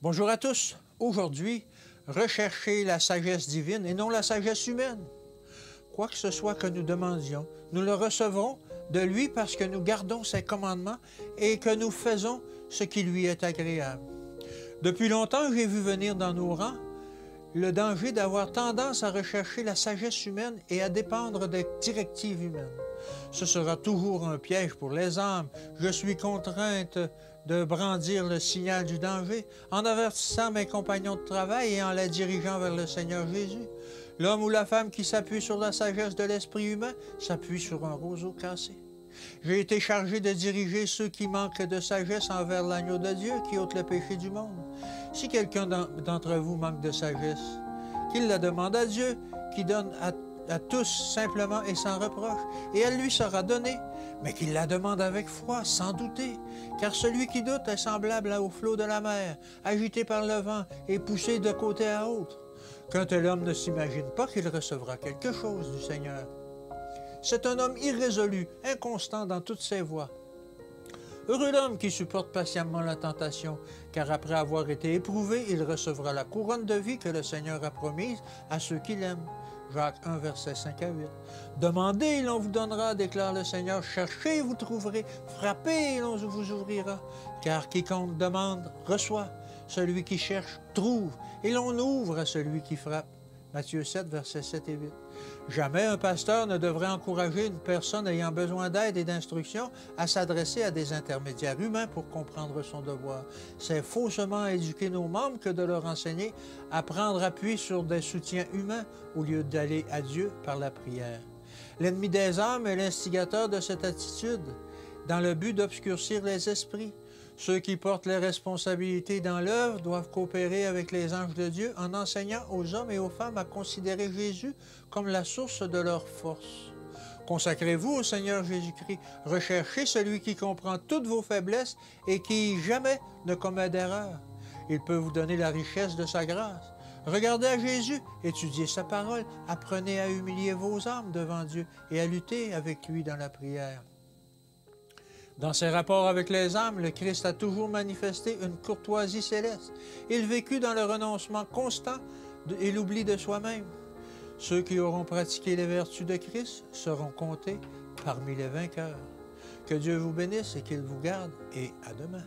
Bonjour à tous. Aujourd'hui, recherchez la sagesse divine et non la sagesse humaine. Quoi que ce soit que nous demandions, nous le recevrons de lui parce que nous gardons ses commandements et que nous faisons ce qui lui est agréable. Depuis longtemps, j'ai vu venir dans nos rangs le danger d'avoir tendance à rechercher la sagesse humaine et à dépendre des directives humaines. Ce sera toujours un piège pour les âmes. Je suis contrainte de brandir le signal du danger en avertissant mes compagnons de travail et en les dirigeant vers le Seigneur Jésus. L'homme ou la femme qui s'appuie sur la sagesse de l'esprit humain s'appuie sur un roseau cassé. J'ai été chargé de diriger ceux qui manquent de sagesse envers l'agneau de Dieu qui ôte le péché du monde. Si quelqu'un d'entre vous manque de sagesse, qu'il la demande à Dieu, qui donne à tous simplement et sans reproche, et elle lui sera donnée, mais qu'il la demande avec foi, sans douter, car celui qui doute est semblable au flot de la mer, agité par le vent et poussé de côté à autre. Qu'un tel homme ne s'imagine pas qu'il recevra quelque chose du Seigneur. C'est un homme irrésolu, inconstant dans toutes ses voies. Heureux l'homme qui supporte patiemment la tentation, car après avoir été éprouvé, il recevra la couronne de vie que le Seigneur a promise à ceux qui l'aiment. Jacques 1, versets 5 à 8. Demandez et l'on vous donnera, déclare le Seigneur. Cherchez et vous trouverez. Frappez et l'on vous ouvrira. Car quiconque demande, reçoit. Celui qui cherche, trouve. Et l'on ouvre à celui qui frappe. Matthieu 7, versets 7 et 8. Jamais un pasteur ne devrait encourager une personne ayant besoin d'aide et d'instruction à s'adresser à des intermédiaires humains pour comprendre son devoir. C'est faussement éduquer nos membres que de leur enseigner à prendre appui sur des soutiens humains au lieu d'aller à Dieu par la prière. L'ennemi des âmes est l'instigateur de cette attitude, dans le but d'obscurcir les esprits. Ceux qui portent les responsabilités dans l'œuvre doivent coopérer avec les anges de Dieu en enseignant aux hommes et aux femmes à considérer Jésus comme la source de leur force. Consacrez-vous au Seigneur Jésus-Christ. Recherchez celui qui comprend toutes vos faiblesses et qui jamais ne commet d'erreur. Il peut vous donner la richesse de sa grâce. Regardez à Jésus, étudiez sa parole, apprenez à humilier vos âmes devant Dieu et à lutter avec lui dans la prière. Dans ses rapports avec les âmes, le Christ a toujours manifesté une courtoisie céleste. Il vécut dans le renoncement constant et l'oubli de soi-même. Ceux qui auront pratiqué les vertus de Christ seront comptés parmi les vainqueurs. Que Dieu vous bénisse et qu'il vous garde, et à demain.